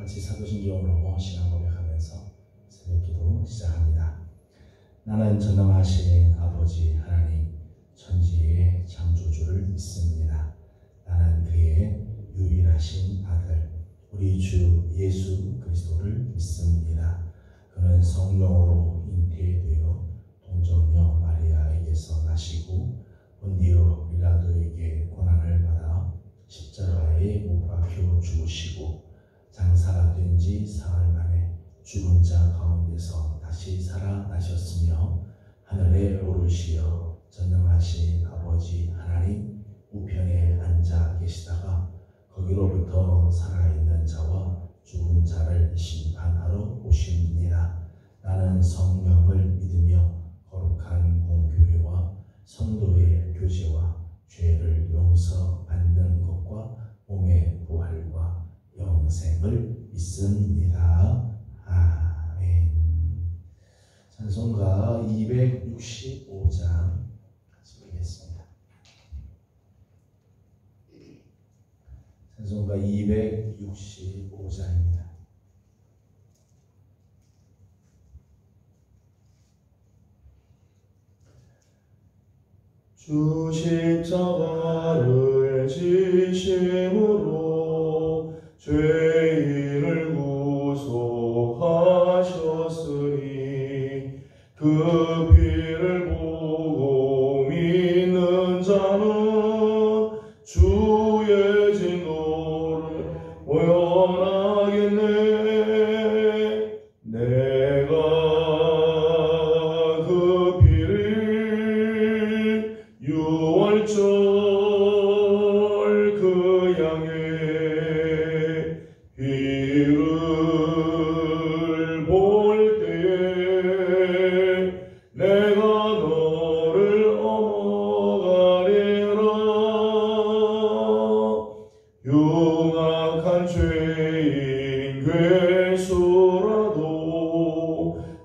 같이 사도신경으로 신앙 고백하면서 새벽기도 시작합니다. 나는 전능하신 아버지 하나님 천지의 창조주를 믿습니다. 나는 그의 유일하신 아들 우리 주 예수 그리스도를 믿습니다. 그는 성령으로 잉태되어 동정녀 마리아에게서 나시고 본디오 빌라도에게 고난을 받아 십자가에 못 박혀 죽으시고 장사가 된 지 사흘 만에 죽은 자 가운데서 다시 살아나셨으며 하늘에 오르시어 전능하신 아버지 하나님 우편에 앉아 계시다가 거기로부터 살아있는 자와 죽은 자를 심판하러 오십니다. 나는 성령을 믿으며 거룩한 공교회와 성도의 교제와 죄를 용서받는 것과 몸의 부활과 영생을 믿습니다. 아멘. 찬송가 265장 같이 보겠습니다. 찬송가 265장입니다. 주 십자가를 지심으로 죄인을 구속하셨으니 그 피를 보고 믿는 자는 주의 진노를 모연하겠네. 내가 그 피를 유월절 그 양의 피를 볼 때에 내가 너를 엄어가리라. 흉악한 죄인 괴수라도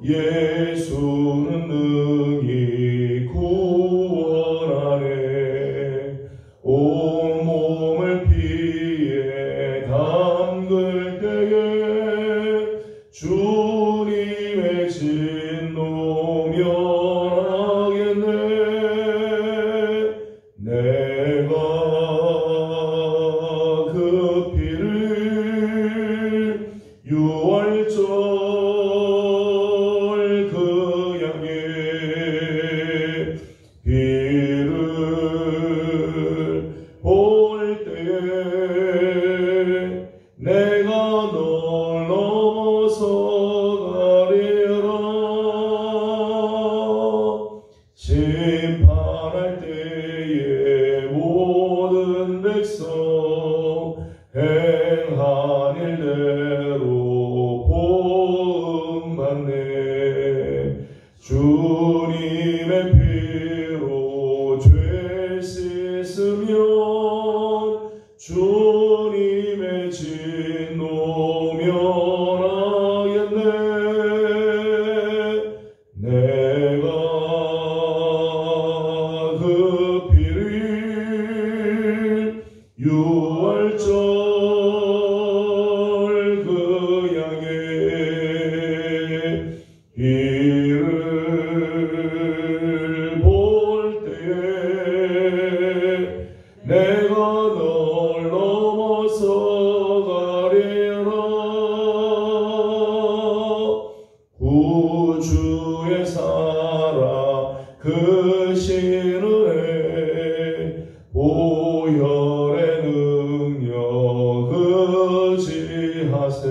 예수는 능히 구원하네. 온몸을 피에 담글 때에 주님의 진노 면하겠네. 내가 그 피를 유월절 그 양의 피를 볼 때에 내가 널 넘어서 가리라. 심판할 때에 모든 백성 행한 일대로 보응받네. 주님의 피로 죄 씻으면 주님의 진노 면하겠네. 내가 그 피를 유월절 그 양의 피를 볼 때에 내가 널 넘어서 가리라. 구주의 사랑 그 신은혜 보혈의 능력 의지하세.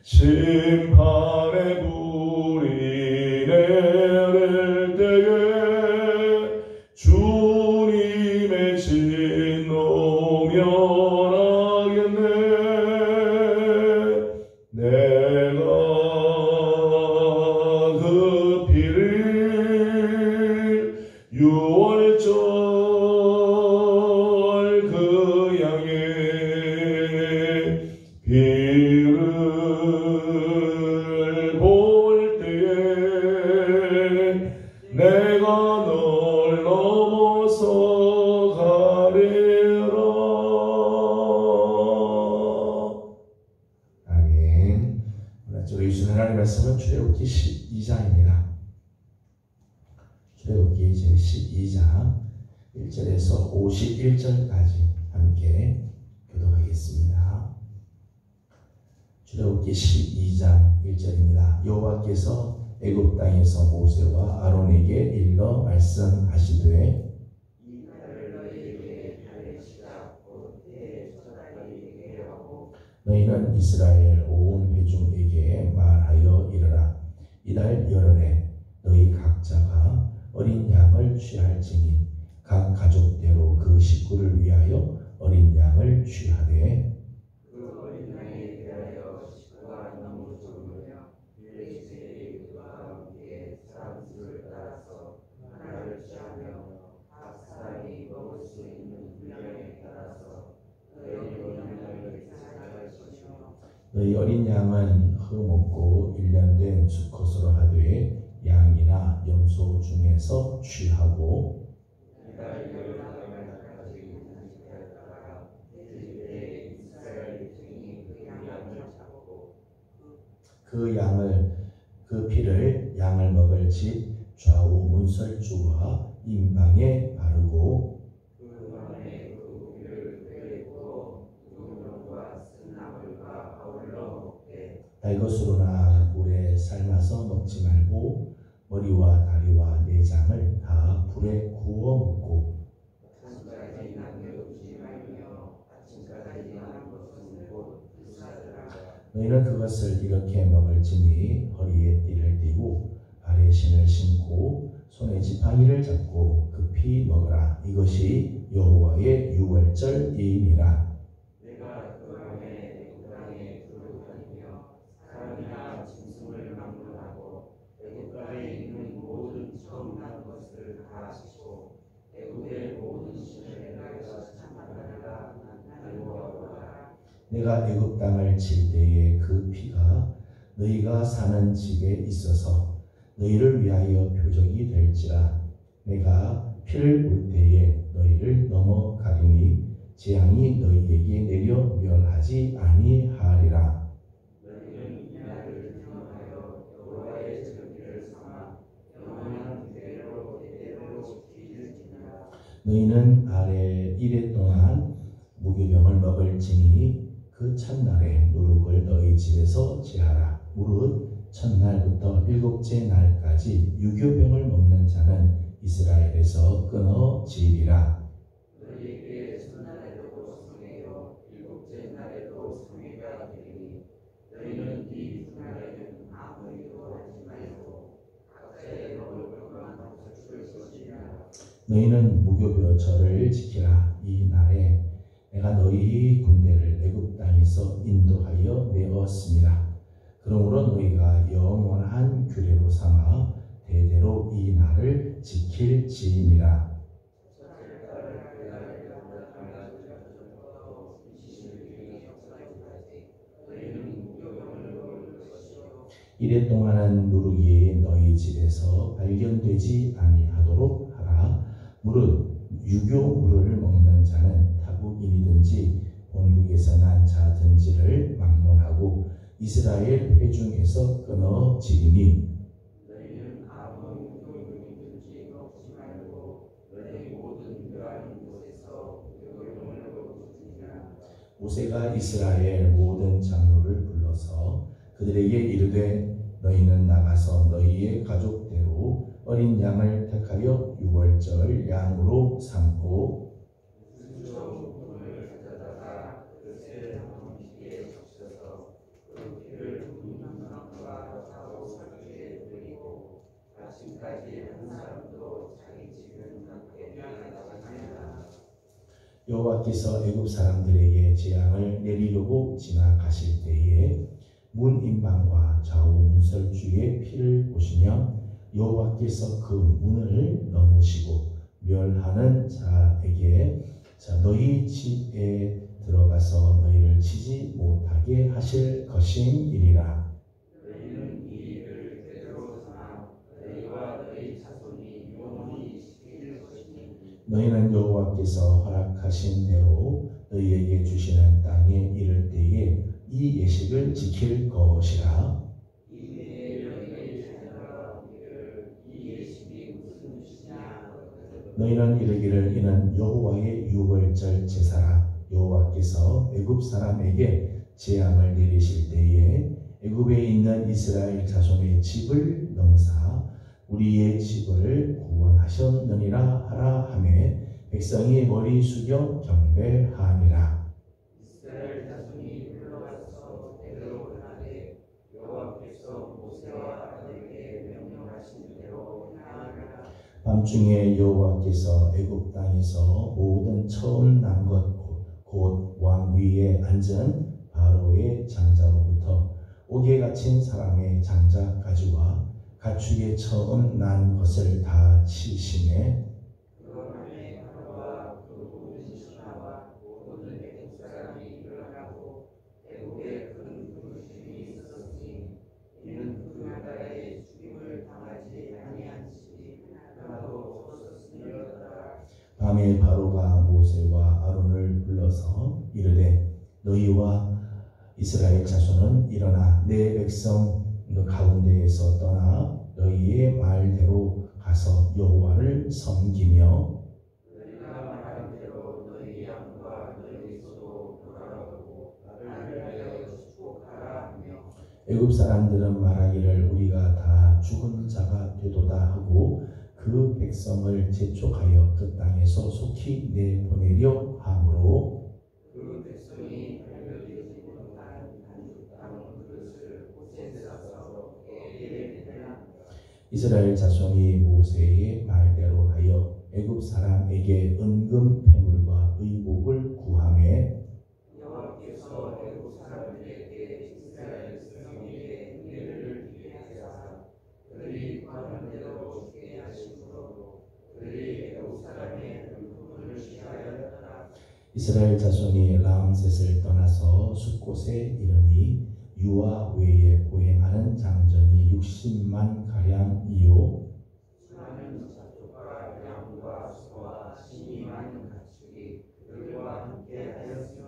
심판의 불이 내릴 때에 주님의 진노 면하겠네. 내가 그 피를 유월절 그 양의 피를 볼 때에 내가 널 넘어서 가리라. 말씀은 출애굽기 12장입니다. 출애굽기 제12장 1절에서 51절까지 함께 교독하겠습니다. 출애굽기 12장 1절입니다. 여호와께서 애굽 땅에서 모세와 아론에게 일러 말씀하시되 너희는 이스라엘 온 회중에게 말하여 이르라. 이달 열흘에 너희 각자가 어린 양을 취할지니 각 가족대로 그 식구를 위하여 어린 양을 취하되 그 어린 양에 대하여 식구가 너무 적으며 블레셋의 그와 함께 사람 수를 따라서 하나를 취하며 각 사람이 먹을 수 있는 분량에 따라서 너희 어린 양을 취할 것이며 너희 어린 양은 흠없고 1년 된 수컷으로 하되 양이나 염소 중에서 취하고 이달 열흘까지 한식하였다가 제 이스라엘 중이 그 양을 잡고 그 피를 양을 먹을 집 좌우 문설주와 임방에 바르고 그 안에 그 고기를 뼈에 구워 누룩과 쓴나물과 아울러 먹되 달것으로나 물에 삶아서 먹지 말고 머리와 다리와 내장을 다 불에 구워 먹고 아침까지 남겨두지 말며 아침까지 남은 것은 곧 불사르라. 너희는 그것을 이렇게 먹을지니 허리에 띠를 띠고 발에 신을 신고 손에 지팡이를 잡고 급히 먹으라. 이것이 여호와의 유월절이니라. 내가 그 밤에 애굽 땅에 두루 다니며 사람이나 짐승을 막론하고 애굽 땅에 있는 모든 처음 난 것을 다 씻고 애굽의 모든 신을 내가 찬양하리라. 나는 여호와라. 내가 애굽 땅을 칠 때에 그 피가 너희가 사는 집에 있어서 너희를 위하여 표적이 될지라. 내가 피를 물 때에 너희를 넘어가리니 재앙이 너희에게 내려 멸하지 아니하리라. 너희는 이 날을 기념하여 여호와의 절기를 삼아 영원한 대대로 지킬지니라. 너희는 아래 이래 동안 무교병을 먹을지니 그 첫날에 누룩을 너희 집에서 제하라. 무릇 첫날부터 일곱째 날까지 유교병을 먹는 자는 이스라엘에서 끊어지리라. 너희에게 첫날에도 성회요 일곱째 날에도 성회가 되리니 너희는 이 두 날에는 아무 일도 하지 말고 각자의 먹을 것만 갖출 것이니라. 너희는 무교병절을 지키라. 이 날에 내가 너희 군대를 애굽 땅에서 인도하여 내었음이라. 그러므로 너희가 영원한 규례로 삼아 대대로 이 날을 지킬지니라. 이래 동안은 누룩이 너희 집에서 발견되지 아니하도록 하라. 무릇 유교물을 먹는 자는 타국인이든지 본국에서 난 자든지를 막론하고 이스라엘 회중에서 끊어지리니 너희는 아무 유교물이든지 먹지 말고 너희 모든 묘하는 곳에서 유교물을 먹을지니라. 모세가 이스라엘 모든 장로를 불러서 그들에게 이르되 너희는 나가서 너희의 가족대로 어린 양을 택하여 유월절 양으로 삼고 수초분을 가져다가 그릇에 함께 적셔서 그 피를 분명과 좌우 사주에 뿌리고 아침까지 한 사람도 자기 집은 함께 나가지니라. 여호와께서 애굽 사람들에게 재앙을 내리려고 지나가실 때에 문 임방과 좌우 문설주의 피를 보시며 여호와께서 그 문을 넘으시고 멸하는 자에게 너희 집에 들어가서 너희를 치지 못하게 하실 것임이니라. 너희는 이 일을 대대로 삼아 너희와 너희 자손이 영원히 지킬 것이니 너희는 여호와께서 허락하신 대로 너희에게 주시는 땅에 이를 때에 이 예식을 지킬 것이라. 이에 너희는 이르기를 이는 여호와의 유월절 제사라. 여호와께서 애굽 사람에게 재앙을 내리실 때에 애굽에 있는 이스라엘 자손의 집을 넘사 우리의 집을 구원하셨느니라 하라 하매 백성이 머리 숙여 경배하니라. 이스라엘 자손이 불러와서 대로 하되 여호와께서 모세와 아론에게 명령하신 대로 행하니라. 밤중에 여호와께서 애굽 땅에서 모든 처음 난 것 곧 왕 위에 앉은 바로의 장자로부터 옥에 갇힌 사람의 장자까지와 가축의 처음 난 것을 다 치시매 그러함에 바로와 그 모든 신하와 모든 애굽 사람이 일어나고 애굽에 큰 부르심이 있었으니 이는 그 나라에 죽임을 당하지 아니한 집이 하나도 없었음이었더라. 밤에 바로가 모세와 아론을 불러서 이르되 너희와 이스라엘 자손은 일어나 내 백성 너 가운데에서 떠나 너희의 말대로 가서 여호와를 섬기며 너희가 말한 대로 너희 양과 너희 소도 돌아오고 나를 위하여 축복하라 하며 애굽 사람들은 말하기를 우리가 다 죽은 자가 되도다 하고 그 백성을 재촉하여 그 땅에서 속히 내보내려 하므로 그 백성이 발견되지 못한 반죽 담은 그릇을 옷에 싸서 애에 내라. 이스라엘 자손이 모세의 말대로 하여 애굽 사람에게 은금 패물과 의복을 구하매 여호와께서 애굽 사람들에게 이스라엘 백성에게 은혜를 입게 하사 그들이 구하는 대로 주게 하심으로 그들이 애굽 사람의 물품을 취하였더라. 이스라엘 자손이 람셋을 떠나서 숫곳에 이르니 유아 외에 보행하는 장정이 60만 가량이요 수많은 자족과 양과 소와 신이 많은 가축이 그들과 함께 하였으며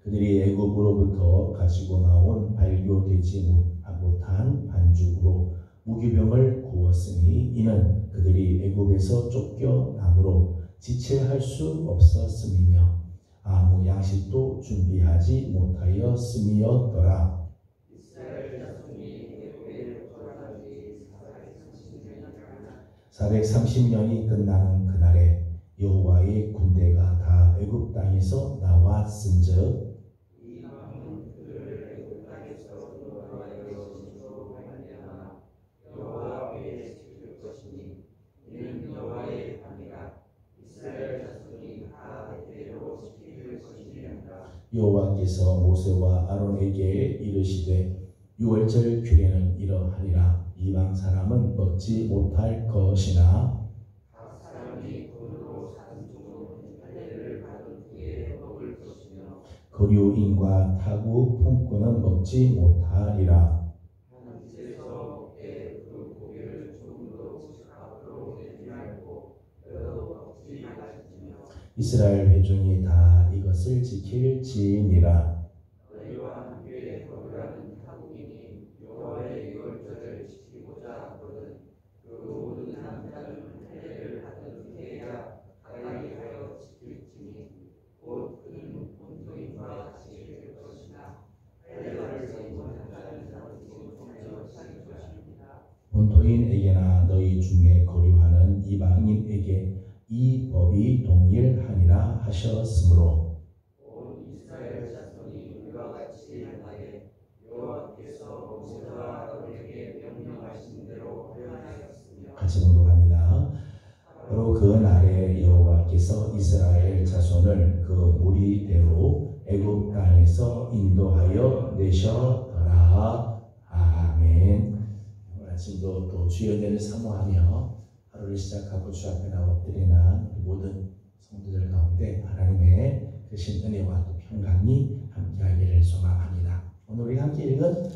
그들이 애굽으로부터 가지고 나온 발교되지 못한 반죽으로 무기병을 구웠으니 이는 그들이 애굽에서 쫓겨남으로 지체할 수 없었음이며 아무 양식도 준비하지 못하였음이었더라. 이스라엘 자손이 애굽에 돌아간 지 430년이라. 430년이 끝나는 그날에 여호와의 군대가 다 애굽 땅에서 나왔은즉 이 왕은 그들을 애굽 땅에서 인도하여 진주로 말미암아 여호와 외에 지킬 것이니 이는 여호와의 밤이라. 이스라엘 자손이 다 대대로 지킬 것이니라. 여호와께서 모세와 아론에게 이르시되 유월절 규례는 이러하니라. 이방 사람은 먹지 못할 것이나 각 사람이 돈으로 산 종은 할례를 받은 후에 먹을 것이며 거류인과 타국 품꾼은 먹지 못하리라. 한 집에서 먹되 그 고기를 조금도 밖으로 내지 말고 뼈도 먹지 마시며 이스라엘 회중이 다 이것을 지킬지니라. 너희와 함께 거류하는 타국인이 여호와의 유월절을 지키고자 하거든 그 모든 남자는 할례를 받은 후에야 가까이 하여 지킬지니 곧 그는 본토인과 같이 될 것이나 할례를 지지 못한 자는 지금부터 지킬 것입니다. 본토인에게나 너희 중에 거류하는 이방인에게 이 법이 동일하니라 하셨으므로 온 이스라엘 자손이 이와 같이 하되 여호와께서 모세와 아론에게 명령하신 대로 행하였으며 같이 공독합니다. 바로 그 날에 여호와께서 이스라엘 자손을 그 무리대로 애굽 땅에서 인도하여 내셨더라. 아멘. 오늘 아침도 또 주의 은혜를 사모하며 하루를 시작하고 주 앞에 나와 엎드리는 모든 성도들 가운데 하나님의 크신 은혜와 또 평강이 함께하기를 소망합니다. 오늘 우리 함께 읽은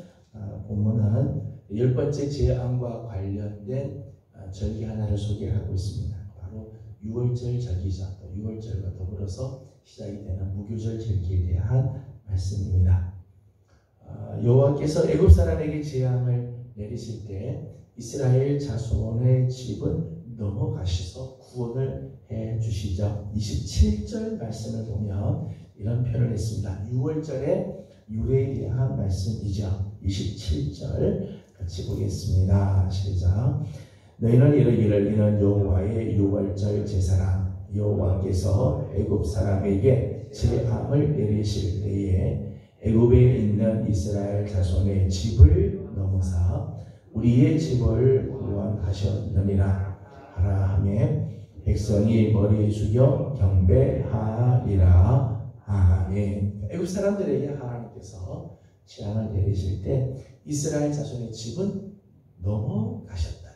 본문은 10번째 제안과 관련된 절기 하나를 소개하고 있습니다. 바로 유월절 절기죠. 또 유월절과 더불어서 시작이 되는 무교절 절기에 대한 말씀입니다. 여호와께서 애굽 사람에게 재앙을 내리실 때 이스라엘 자손의 집은 넘어가셔서 구원을 해 주시죠. 27절 말씀을 보면 이런 표현을 했습니다. 6월절의 유래에 대한 말씀이죠. 27절 같이 보겠습니다. 시작. 너희는 이르기를 이는 여호와의 6월절 제사라. 여호와께서 애굽 사람에게 재앙을 내리실 때에 애굽에 있는 이스라엘 자손의 집을 넘어사 우리의 집을 구원하셨느니라 하라 하며 백성이 머리 숙여 경배하리라. 아멘. 애굽 사람들에게 하나님께서 재앙을 내리실 때 이스라엘 자손의 집은 넘어가셨다.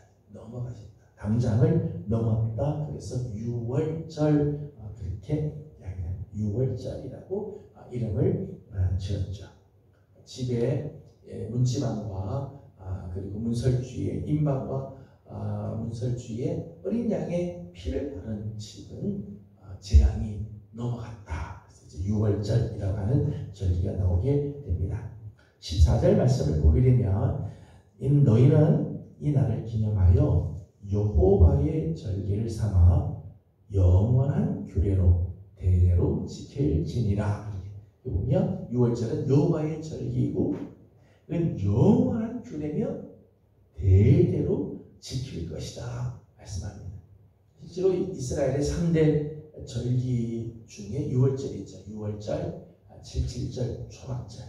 담장을 넘었다. 그래서 6월절 그렇게 이야기합니다. 6월절이라고 이름을 지었죠. 집에 문지방과 그리고 문설주에 임방과 문설주에 어린 양의 피를 바른 집은 재앙이 넘어갔다. 그래서 이제 6월절이라고 하는 절기가 나오게 됩니다. 14절 말씀을 보게 되면 너희는 이 날을 기념하여 여호와의 절기를 삼아 영원한 규례로 대대로 지킬지니라. 보면 6월절은 여호와의 절기이고 영원한 규례며 대대로 지킬 것이다 말씀합니다. 실제로 이스라엘의 3대 절기 중에 6월절이 있죠. 6월절, 7.7절, 초막절.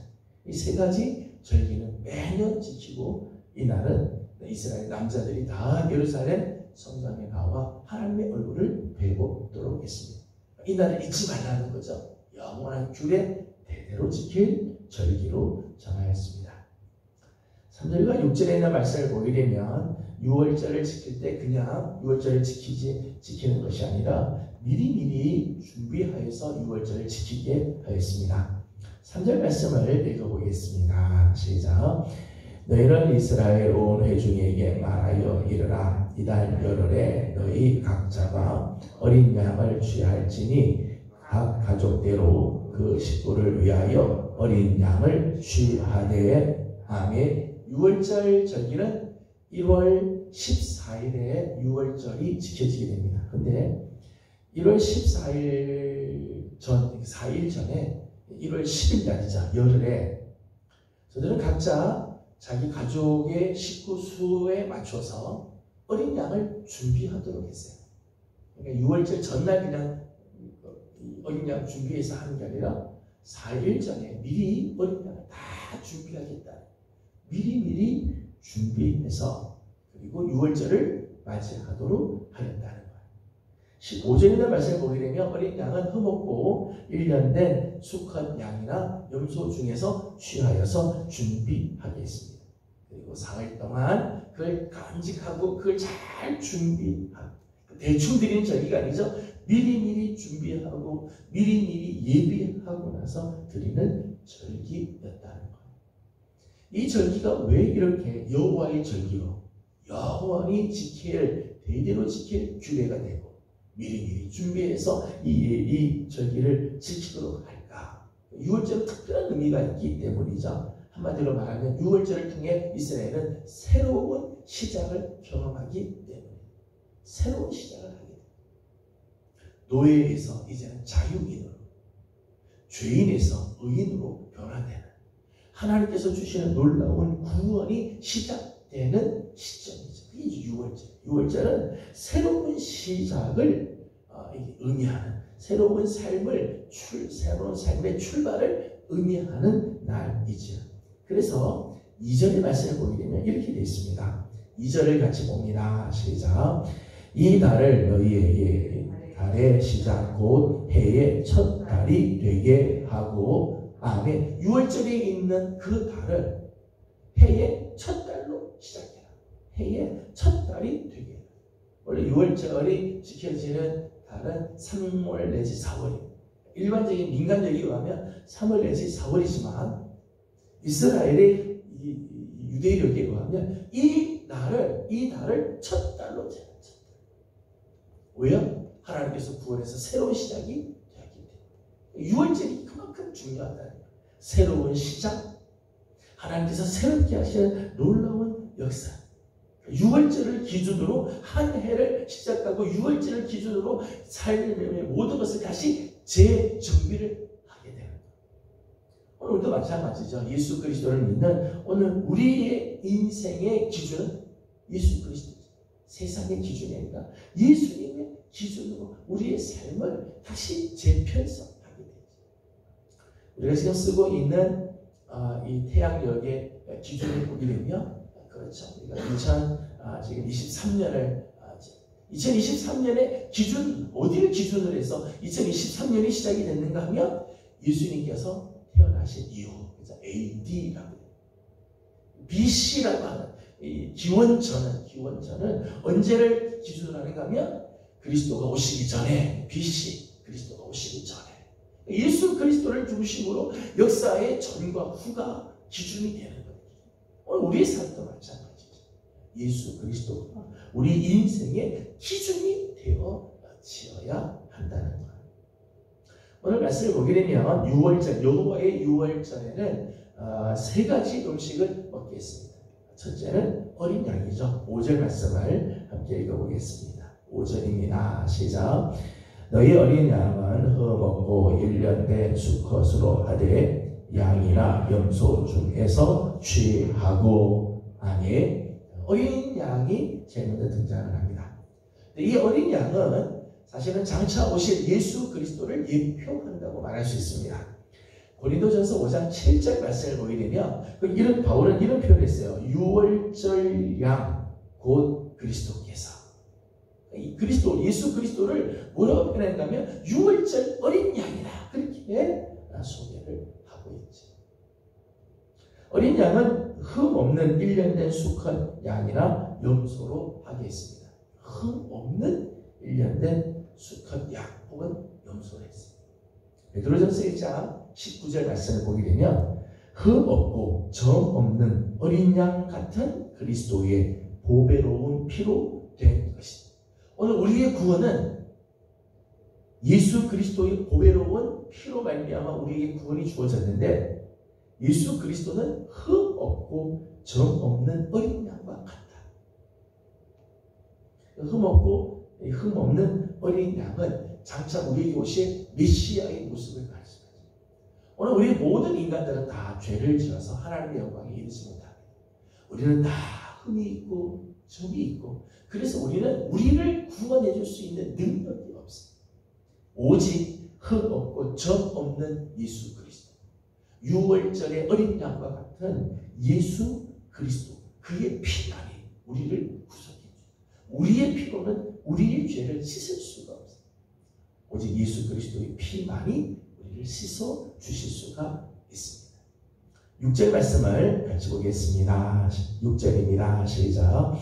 이 세 가지 절기는 매년 지키고 이날은 이스라엘 남자들이 다 예루살렘 성당에 나와 하나님의 얼굴을 뵈보도록 했습니다. 이날을 잊지 말라는 거죠. 영원한 규례 대대로 지킬 절기로 정하였습니다. 3절과 6절에 있는 말씀을 보게 되면 6월절을 지킬 때 그냥 6월절을 지키는 것이 아니라 미리미리 준비하여서 6월절을 지키게 하였습니다. 3절 말씀을 읽어보겠습니다. 시작. 너희는 이스라엘 온 회중에게 말하여 이르라. 이달 열흘에 너희 각자가 어린 양을 취할지니 각 가족대로 그 식구를 위하여 어린 양을 취하되. 아멘. 6월절 절기는 1월 14일에 6월절이 지켜지게 됩니다. 근데 1월 14일 전, 4일 전에 1월 10일 날이자 열흘에 저들은 각자 자기 가족의 식구 수에 맞춰서 어린 양을 준비하도록 했어요. 그러니까 6월절 전날 그냥 어린 양 준비해서 하는 게 아니라 4일 전에 미리 어린 양을 다 준비하겠다. 미리 준비해서 그리고 6월절을 맞이하도록 하였다는 거예요. 15절이나 말씀을 보게 되면 어린 양은 흠없고 1년 된 수컷 양이나 염소 중에서 취하여서 준비하겠습니다. 그리고 사흘 동안 그걸 간직하고 그걸 잘 준비하고, 대충 드리는 절기가 아니죠. 미리 준비하고 미리 예비하고 나서 드리는 절기였다는 거예요. 이 절기가 왜 이렇게 여호와의 절기로 여호와의 대대로 지킬 규례가 되고 미리 준비해서 이 절기를 지키도록 할까? 6월절은 특별한 의미가 있기 때문이죠. 한마디로 말하면 6월절을 통해 이스라엘은 새로운 시작을 경험하기 때문에 새로운 시작을 하게 됩니다. 노예에서 이제는 자유인으로, 죄인에서 의인으로 변화되는 하나님께서 주시는 놀라운 구원이 시작되는 시점이죠. 그게 6월절. 6월절은 새로운 시작을 의미하는, 새로운 삶의 출발을 의미하는 날이죠. 그래서 2절의 말씀을 보게 되면 이렇게 되어 있습니다. 2절을 같이 봅니다. 시작. 이 달을 너희에게 달의 시작 곧 해의 첫 달이 되게 하고. 아멘. 6월절에 있는 그 달을 해의 첫 달로 시작해라. 해의 첫 달이 되게 해라. 원래 6월절이 지켜지는 달은 3월 내지 4월입니다. 일반적인 민간절기로 하면 3월 내지 4월이지만 이스라엘의 유대력에 의하면 이 달을 첫 달로 제가 첫 달. 왜요? 하나님께서 구원해서 새로운 시작이 되었기 때문에. 6월절이 그만큼 중요하다는 거예요. 새로운 시작, 하나님께서 새롭게 하시는 놀라운 역사, 유월절을 기준으로 한 해를 시작하고 유월절을 기준으로 삶의 모든 것을 다시 재정비를 하게 되는 거예요. 오늘도 마찬가지죠. 예수 그리스도를 믿는 오늘 우리의 인생의 기준은 예수 그리스도죠. 세상의 기준이 아니라 예수님의 기준으로 우리의 삶을 다시 재편성하게 되죠. 우리가 지금 쓰고 있는 이 태양력의 기준을 보게 되면 그렇죠. 우리가 2023년의 기준, 어디를 기준으로 해서 2023년이 시작이 됐는가 하면 예수님께서 태어나신 이후, 그래서 AD라고 해요. BC라고 하는 이 기원전은 언제를 기준으로 하는가 하면 그리스도가 오시기 전에, BC, 그리스도가 오시기 전에. 예수 그리스도를 중심으로 역사의 전과 후가 기준이 되는 거예요. 오늘 우리의 삶도 마찬가지죠. 예수 그리스도가 우리 인생의 기준이 되어지어야 한다는 거예요. 오늘 말씀을 보게 되면 유월절, 여호와의 유월절에는 세 가지 음식을 먹겠습니다. 첫째는 어린 양이죠. 5절 말씀을 함께 읽어보겠습니다. 5절입니다. 시작. 너희 어린 양은 흠없고 1년 된 수컷으로 하되 양이나 염소 중에서 취하고. 아멘. 어린 양이 제일 먼저 등장을 합니다. 이 어린 양은 사실은 장차 오실 예수 그리스도를 예표한다고 말할 수 있습니다. 고린도전서 5장 7절 말씀을 보게 되면 바울은 이런 표현을 했어요. 유월절 양 곧 그리스도께서. 이 그리스도, 예수 그리스도를 뭐라고 표현했냐면 유월절 어린 양이라 그렇게 소개를 하고 있죠. 어린 양은 흠 없는 1년 된 수컷 양이나 염소로 하게 했습니다. 흠 없는 1년 된 수컷 양 혹은 염소로 했습니다. 베드로전서 1장 19절 말씀을 보게 되면 흠 없고 점 없는 어린 양 같은 그리스도의 보배로운 피로 된 것이다. 오늘 우리의 구원은 예수 그리스도의 보배로운 피로 말미암아 우리에게 구원이 주어졌는데 예수 그리스도는 흠 없고 점 없는 어린 양과 같다. 흠 없는 어린 양은 장차 우리에게 오실 메시아의 모습을 말씀하죠. 오늘 우리 모든 인간들은 다 죄를 지어서 하나님의 영광에 이르지 못합니다. 우리는 다 흠이 있고 점이 있고 그래서 우리는 우리를 구원해 줄 수 있는 능력이 없습니다. 오직 흠 없고 점 없는 예수 그리스도, 유월절의 어린 양과 같은 예수 그리스도, 그의 피만이 우리를 구속해 줍니다. 우리의 피로는 우리의 죄를 씻을 수가 없습니다. 오직 예수 그리스도의 피만이 우리를 씻어 주실 수가 있습니다. 6절 말씀을 같이 보겠습니다. 6절입니다. 시작.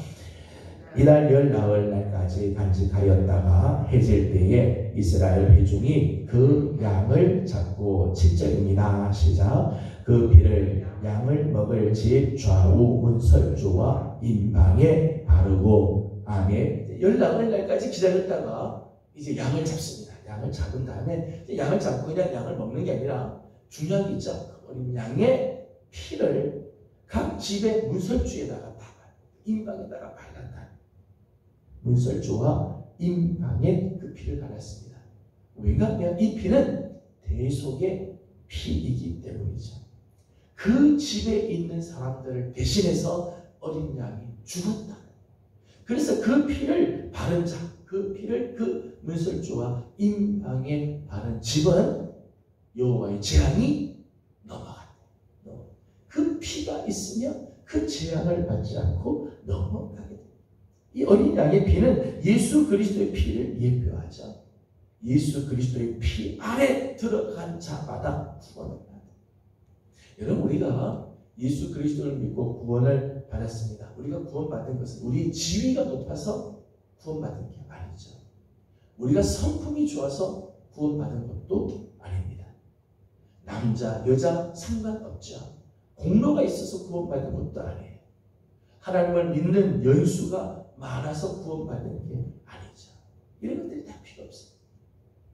이달 열 나흘 날까지 간직하였다가 해질 때에 이스라엘 회중이 그 양을 잡고 7절입니다. 시작. 그 피를 양을 먹을 집 좌우 문설주와 임방에 바르고. 아멘. 열 나흘 날까지 기다렸다가 이제 양을 잡습니다. 양을 잡은 다음에 양을 잡고 그냥 양을 먹는 게 아니라 중요한 게 있죠. 어린 양의 피를 각 집의 문설주에다가 박아요. 임방에다가 발랐다. 문설주와 임방에 그 피를 발랐습니다. 왜냐하면 이 피는 대속의 피이기 때문이죠. 그 집에 있는 사람들을 대신해서 어린 양이 죽었다. 그래서 그 피를 바른 자, 그 피를 그 문설주와 임방에 바른 집은 여호와의 재앙이 넘어간다. 그 피가 있으면 그 재앙을 받지 않고 넘어가게 됩니다. 이 어린 양의 피는 예수 그리스도의 피를 예표하죠. 예수 그리스도의 피 안에 들어간 자마다 구원을 받아요. 여러분, 우리가 예수 그리스도를 믿고 구원을 받았습니다. 우리가 구원받은 것은 우리 지위가 높아서 구원받은 게 아니죠. 우리가 성품이 좋아서 구원받은 것도 아닙니다. 남자, 여자 상관없죠. 공로가 있어서 구원받은 것도 아니에요. 하나님을 믿는 연수가 많아서 구원받는 게 아니죠. 이런 것들이 다 필요 없어요.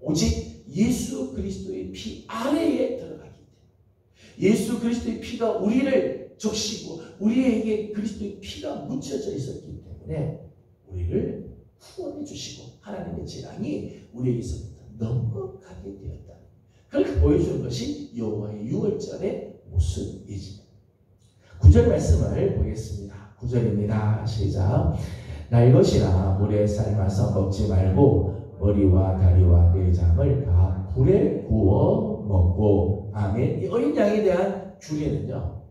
오직 예수 그리스도의 피 아래에 들어가기 때문에 예수 그리스도의 피가 우리를 적시고 우리에게 그리스도의 피가 묻혀져 있었기 때문에 우리를 구원해 주시고 하나님의 재앙이 우리에게서부터 넘어가게 되었다. 그렇게 보여주는 것이 여호와의 유월절의 모습이지. 9절 말씀을 보겠습니다. 9절입니다. 시작. 날 것이나 물에 삶아서 먹지 말고 머리와 다리와 내장을 다 불에 구워 먹고. 아멘. 이 어린 양에 대한 규례는요,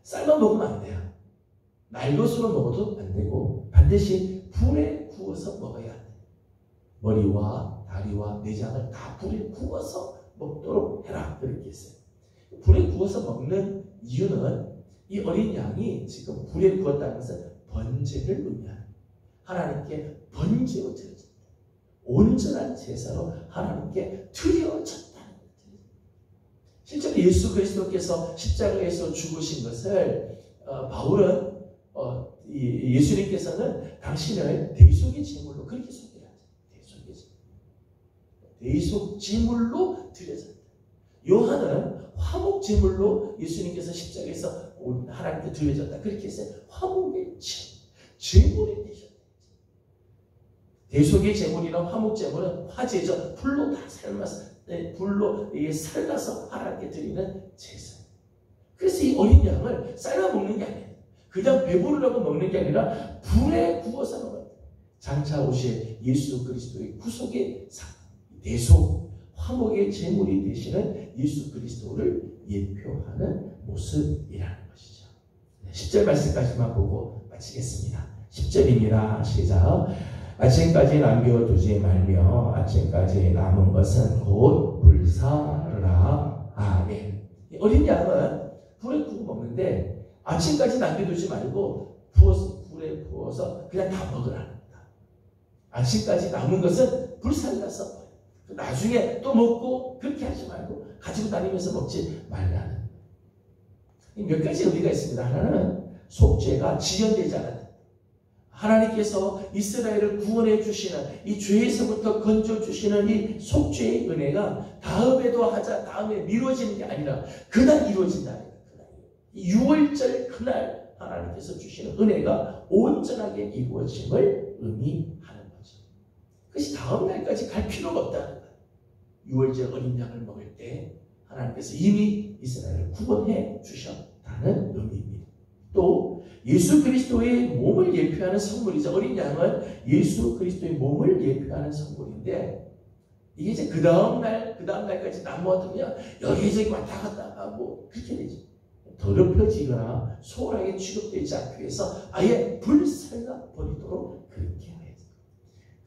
삶아 먹으면 안 돼요. 날 것으로 먹어도 안 되고 반드시 불에 구워서 먹어야 돼. 머리와 다리와 내장을 다 불에 구워서 먹도록 해라. 그렇게 했어요. 불에 구워서 먹는 이유는 이 어린 양이 지금 불에 구웠다는 것은 번제를 의미하는, 하나님께 번제로 드려졌다. 온전한 제사로 하나님께 드려졌다는 거예요. 실제로 예수 그리스도께서 십자가에서 죽으신 것을 바울은 예수님께서는 당신을 대속의 제물로 그렇게 소개하죠. 대속 제물로 드려졌다. 요한은 화목 제물로 예수님께서 십자가에서 하나님께 드려졌다. 그렇게 했어요. 화목의 제물이 되셨다. 대속의 제물이나 화목 제물은 화제죠. 불로 다 삶아서, 불로 살라서 하나님께 드리는 제사. 그래서 이 어린 양을 삶아 먹는 게 아니에요. 그냥 배부르려고 먹는 게 아니라 불에 구워서 먹어요. 장차 오실 예수 그리스도의 구속의 대속, 화목의 제물이 되시는 예수 그리스도를 예표하는 모습이라는 것이죠. 10절 말씀까지만 보고 마치겠습니다. 10절입니다. 시작. 아침까지 남겨두지 말며 아침까지 남은 것은 곧 불사르라. 아멘. 어린 양은 불에 구워 먹는데 아침까지 남겨두지 말고 불에 구워서 그냥 다 먹으라는 거다. 아침까지 남은 것은 불살라서 나중에 또 먹고 그렇게 하지 말고 가지고 다니면서 먹지 말라는. 몇 가지 의미가 있습니다. 하나는 속죄가 지연되지 않았다. 하나님께서 이스라엘을 구원해 주시는 이 죄에서부터 건져 주시는 이 속죄의 은혜가 다음에 미뤄지는 게 아니라 그날 이루어진다는 거예요. 이 6월절 그날 하나님께서 주시는 은혜가 온전하게 이루어짐을 의미하는 거죠. 그것이 다음 날까지 갈 필요가 없다는 거예요. 6월절 어린 양을 먹을 때 하나님께서 이미 이스라엘을 구원해 주셨다는 의미입니다. 또 예수 그리스도의 몸을 예표하는 선물이죠. 어린 양은 예수 그리스도의 몸을 예표하는 선물인데 이게 이제 그 다음 날까지 남아두면 여기저기 왔다 갔다 하고 그렇게 되죠. 더럽혀지거나 소홀하게 취급되지 않기 위해서 아예 불살라 버리도록 그렇게 해야죠.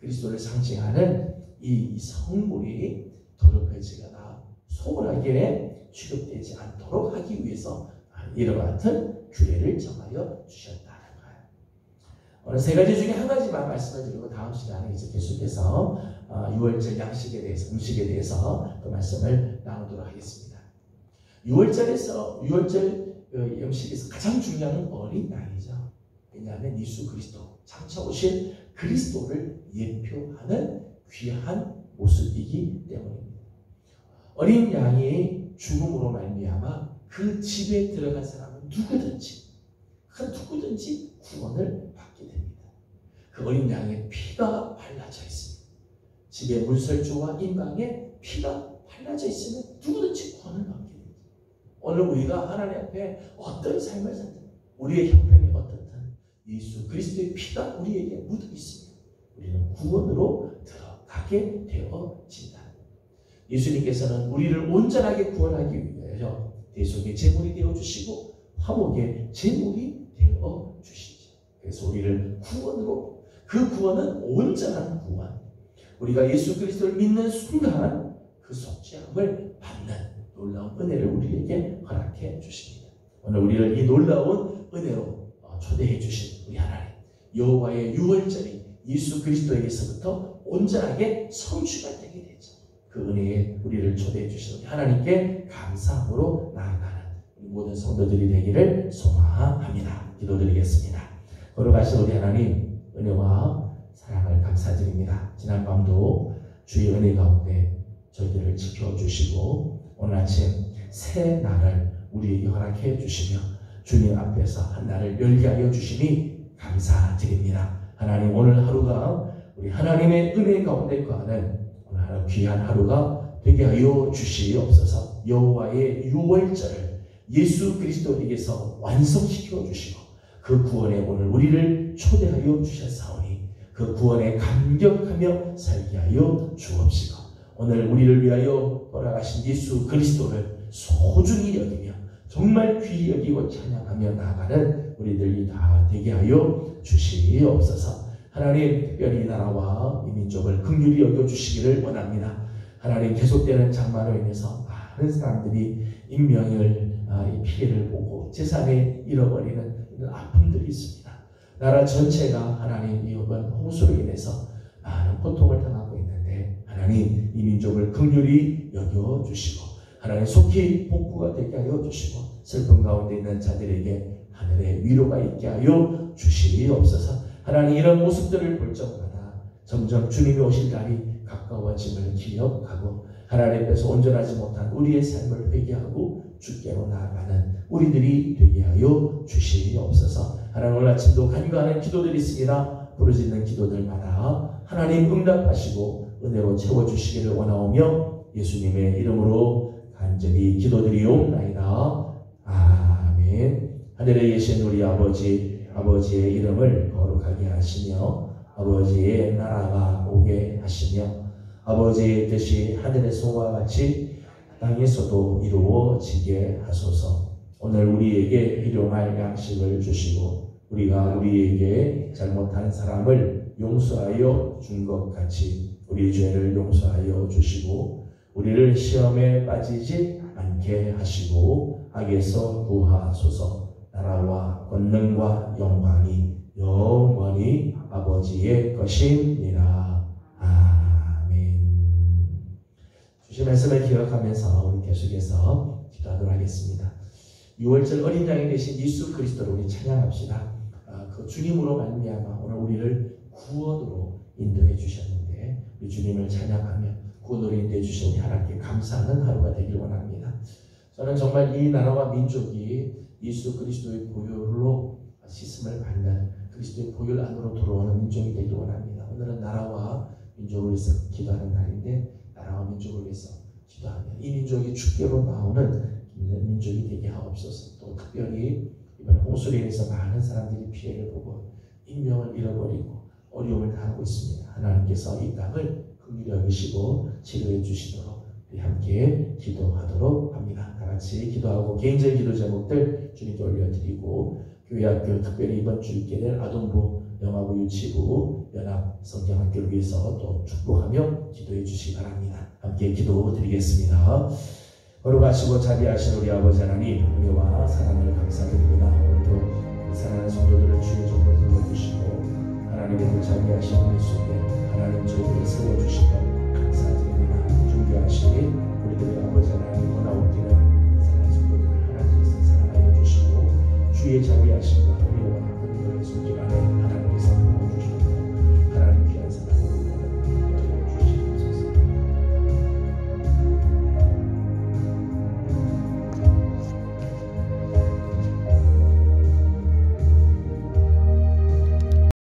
그리스도를 상징하는 이 성물이 더럽혀지거나 소홀하게 취급되지 않도록 하기 위해서 이와 같은 규례를 정하여 주셨다는 거예요. 오늘 세 가지 중에 한 가지만 말씀을 드리고 다음 시간에 이제 계속해서 6월절 양식에 대해서, 음식에 대해서 또 말씀을 나누도록 하겠습니다. 6월절 음식에서 가장 중요한 어린 양이죠. 왜냐하면 예수 그리스도, 장차 오실 그리스도를 예표하는 귀한 모습이기 때문입니다. 어린 양이 죽음으로 말미암아 그 집에 들어간 사람은 누구든지 구원을 받게 됩니다. 그 어린 양의 피가 발라져 있습니다. 집에 문설주와 인방에 피가 발라져 있으면 누구든지 구원을 받게 됩니다. 오늘 우리가 하나님 앞에 어떤 삶을 살든 우리의 형편이 어떻든 예수 그리스도의 피가 우리에게 묻어 있습니다. 우리는 구원으로 들어가게 되어진다. 예수님께서는 우리를 온전하게 구원하기 위하여 대속의 제물이 되어주시고 화목의 제물이 되어주시죠. 그래서 우리를 구원으로, 그 구원은 온전한 구원, 우리가 예수 그리스도를 믿는 순간 그 속죄함을 받는 놀라운 은혜를 우리에게 허락해 주십니다. 오늘 우리를 이 놀라운 은혜로 초대해 주신 우리 하나님, 여호와의 유월절이 예수 그리스도에게서부터 온전하게 성취가 되게 되죠. 그 은혜에 우리를 초대해 주신 우리 하나님께 감사함으로 나아가는 모든 성도들이 되기를 소망합니다. 기도드리겠습니다. 걸어가신 우리 하나님, 은혜와 사랑을 감사드립니다. 지난밤도 주의 은혜 가운데 저희들을 지켜주시고 오늘 아침 새 날을 우리에게 허락해 주시며 주님 앞에서 한날을 열게 하여 주시니 감사드립니다. 하나님, 오늘 하루가 우리 하나님의 은혜 가운데 거하는 오늘 하루 귀한 하루가 되게 하여 주시옵소서. 여호와의 유월절을 예수 그리스도에게서 완성시켜 주시고 그 구원에 오늘 우리를 초대하여 주셨사오니 그 구원에 감격하며 살게 하여 주옵시고 오늘 우리를 위하여 돌아가신 예수 그리스도를 소중히 여기며 정말 귀히 여기고 찬양하며 나아가는 우리들이 다 되게 하여 주시옵소서. 하나님, 특별히 이 나라와 이 민족을 긍휼히 여겨주시기를 원합니다. 하나님, 계속되는 장마로 인해서 많은 사람들이 인명을 이 피해를 보고 재산을 잃어버리는 이런 아픔들이 있습니다. 나라 전체가 하나님 이번 홍수로 인해서 많은 고통을 당하고 있는데 하나님, 이 민족을 긍휼히 여겨주시고 하나님 속히 복구가 되게 하여 주시고 슬픔 가운데 있는 자들에게 하늘의 위로가 있게 하여 주시옵소서. 하나님, 이런 모습들을 볼 적마다 점점 주님이 오실 날이 가까워짐을 기억하고 하나님 앞에서 온전하지 못한 우리의 삶을 회개하고 주께로 나아가는 우리들이 되게 하여 주시옵소서. 하나님, 오늘 아침도 간구하는 기도들이 있습니다. 부르짖는 기도들마다 하나님 응답하시고 은혜로 채워주시기를 원하오며 예수님의 이름으로 간절히 기도드리옵나이다. 아멘. 하늘에 계신 우리 아버지의 이름을 거룩하게 하시며 아버지의 나라가 오게 하시며 아버지의 뜻이 하늘에서와 같이 땅에서도 이루어지게 하소서. 오늘 우리에게 일용할 양식을 주시고 우리가 우리에게 잘못한 사람을 용서하여 준 것 같이 우리 죄를 용서하여 주시고 우리를 시험에 빠지지 않게 하시고 악에서 구하소서. 나라와 권능과 영광이 영원히 아버지의 것입니다. 아멘. 주신 말씀을 기억하면서 우리 계속해서 기도하도록 하겠습니다. 6월절 어린 양이 되신 예수 그리스도를 우리 찬양합시다. 그 주님으로 말미암아 오늘 우리를 구원으로 인도해 주셨는데 우리 주님을 찬양하며 구원으로 인도해 주신 우리 하나님께 감사하는 하루가 되길 원합니다. 저는 정말 이 나라와 민족이 예수 그리스도의 보혈로 씻음을 받는 그리스도의 보혈 안으로 들어오는 민족이 되길 원합니다. 오늘은 나라와 민족을 위해서 기도하는 날인데 나라와 민족을 위해서 기도하며 이 민족이 주께로 나오는 민족이 되게 하옵소서. 또 특별히 이번 홍수로 인해서 많은 사람들이 피해를 보고 인명을 잃어버리고 어려움을 당하고 있습니다. 하나님께서 이 땅을 긍휼히 여기시고 치료해 주시도록 우리 함께 기도하도록 합니다. 다 같이 기도하고 개인적인 기도 제목들 주님께 올려드리고 교회 학교 특별히 이번 주 있게 될 아동부, 영아부, 유치부, 연합 성경학교를 위해서 또 축복하며 기도해 주시기 바랍니다. 함께 기도 드리겠습니다. 거룩하시고 자비하신 우리 아버지 하나님, 은혜와 사랑을 감사드립니다. 오늘도 사랑하는 성도들을 주의 종으로 불러주시고 하나님의 그 자비하신 은혜 속에 하나님 저희들을 세워주시고